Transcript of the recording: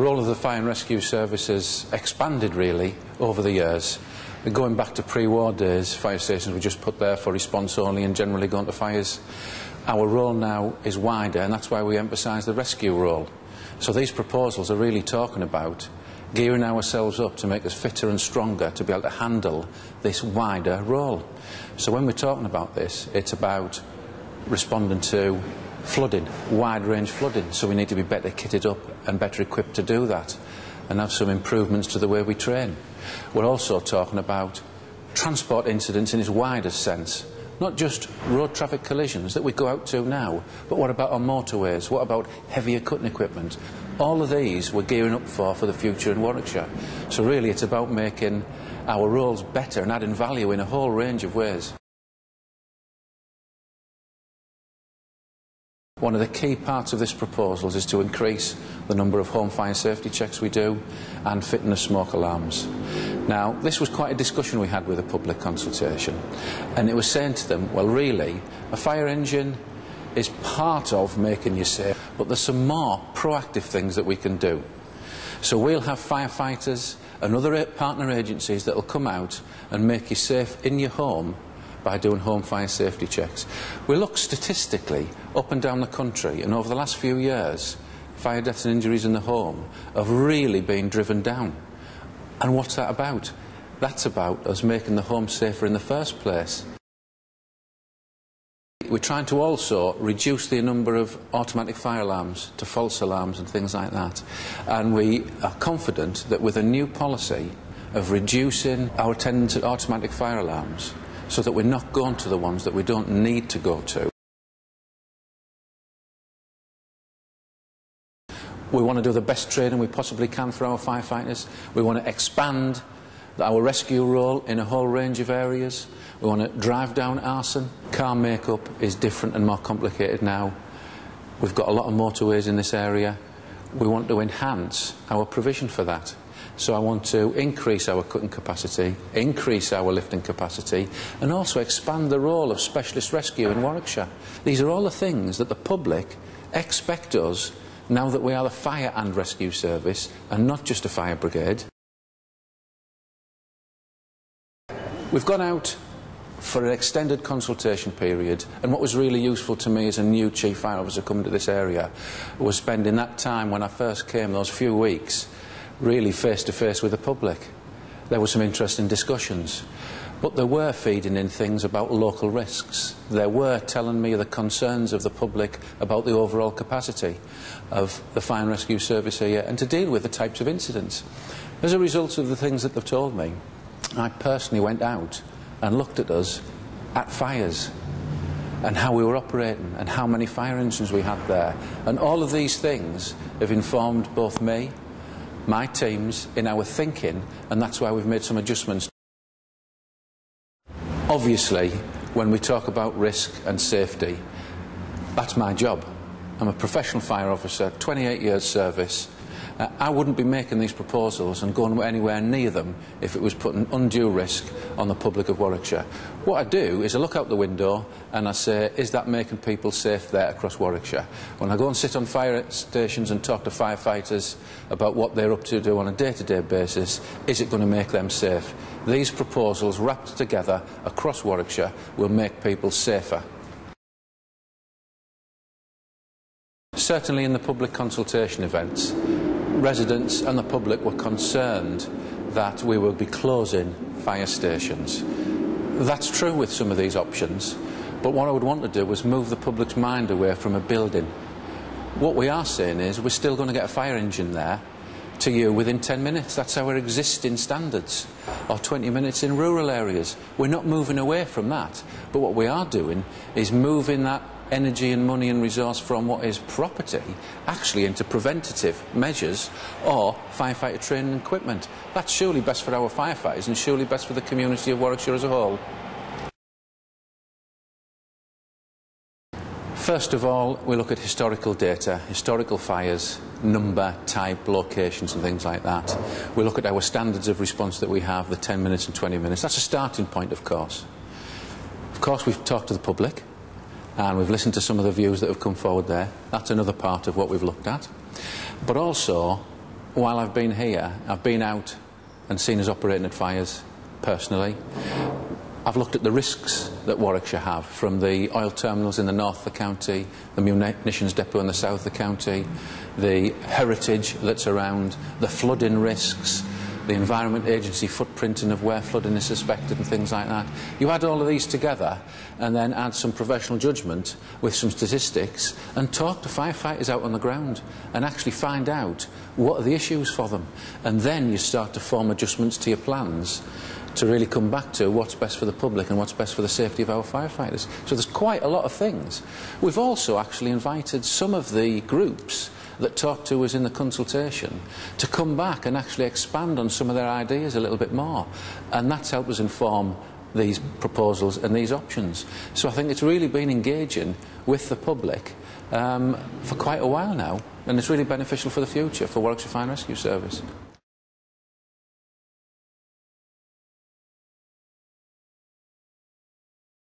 The role of the fire and rescue service has expanded really over the years. Going back to pre-war days, fire stations were just put there for response only and generally going to fires. Our role now is wider, and that's why we emphasise the rescue role. So these proposals are really talking about gearing ourselves up to make us fitter and stronger to be able to handle this wider role. So when we're talking about this, it's about responding to flooding, wide range flooding, so we need to be better kitted up and better equipped to do that and have some improvements to the way we train. We're also talking about transport incidents in its widest sense, not just road traffic collisions that we go out to now, but what about our motorways, what about heavier cutting equipment? All of these we're gearing up for the future in Warwickshire. So really it's about making our roles better and adding value in a whole range of ways. One of the key parts of this proposal is to increase the number of home fire safety checks we do and fitting of smoke alarms. Now, this was quite a discussion we had with the public consultation, and it was saying to them, well really, a fire engine is part of making you safe, but there's some more proactive things that we can do. So we'll have firefighters and other partner agencies that will come out and make you safe in your home by doing home fire safety checks. We look statistically up and down the country, and over the last few years, fire deaths and injuries in the home have really been driven down. And what's that about? That's about us making the home safer in the first place. We're trying to also reduce the number of automatic fire alarms to false alarms and things like that. And we are confident that with a new policy of reducing our attendance at automatic fire alarms, so that we're not going to the ones that we don't need to go to. We want to do the best training we possibly can for our firefighters. We want to expand our rescue role in a whole range of areas. We want to drive down arson. Car makeup is different and more complicated now. We've got a lot of motorways in this area. We want to enhance our provision for that. So I want to increase our cutting capacity, increase our lifting capacity, and also expand the role of specialist rescue in Warwickshire. These are all the things that the public expect us, now that we are the fire and rescue service and not just a fire brigade. We've gone out for an extended consultation period, and what was really useful to me as a new chief fire officer coming to this area was spending that time when I first came, those few weeks, really face to face with the public. There were some interesting discussions, but they were feeding in things about local risks. They were telling me the concerns of the public about the overall capacity of the fire and rescue service here and to deal with the types of incidents. As a result of the things that they've told me, I personally went out and looked at us at fires and how we were operating and how many fire engines we had there, and all of these things have informed both me, my teams, in our thinking, and that's why we've made some adjustments. Obviously, when we talk about risk and safety, that's my job. I'm a professional fire officer, 28 years service. I wouldn't be making these proposals and going anywhere near them if it was putting undue risk on the public of Warwickshire. What I do is I look out the window and I say, is that making people safe there across Warwickshire? When I go and sit on fire stations and talk to firefighters about what they're up to do on a day-to-day basis, is it going to make them safe? These proposals wrapped together across Warwickshire will make people safer. Certainly in the public consultation events, residents and the public were concerned that we will be closing fire stations. That's true with some of these options, but what I would want to do was move the public's mind away from a building. What we are saying is we're still going to get a fire engine there to you within 10 minutes. That's our existing standards, or 20 minutes in rural areas. We're not moving away from that, but what we are doing is moving that energy and money and resource from what is property actually into preventative measures or firefighter training and equipment. That's surely best for our firefighters and surely best for the community of Warwickshire as a whole. First of all, we look at historical data, historical fires, number, type, locations and things like that. We look at our standards of response that we have, the 10 minutes and 20 minutes. That's a starting point, of course. Of course, we've talked to the public and we've listened to some of the views that have come forward there. That's another part of what we've looked at. But also, while I've been here, I've been out and seen us operating at fires personally. I've looked at the risks that Warwickshire have, from the oil terminals in the north of the county, the munitions depot in the south of the county, the heritage that's around, the flooding risks, the Environment Agency footprinting of where flooding is suspected and things like that. You add all of these together and then add some professional judgment with some statistics and talk to firefighters out on the ground and actually find out what are the issues for them. And then you start to form adjustments to your plans to really come back to what's best for the public and what's best for the safety of our firefighters. So there's quite a lot of things. We've also actually invited some of the groups that talked to us in the consultation to come back and actually expand on some of their ideas a little bit more. And that's helped us inform these proposals and these options. So I think it's really been engaging with the public for quite a while now, and it's really beneficial for the future for Warwickshire Fire and Rescue Service.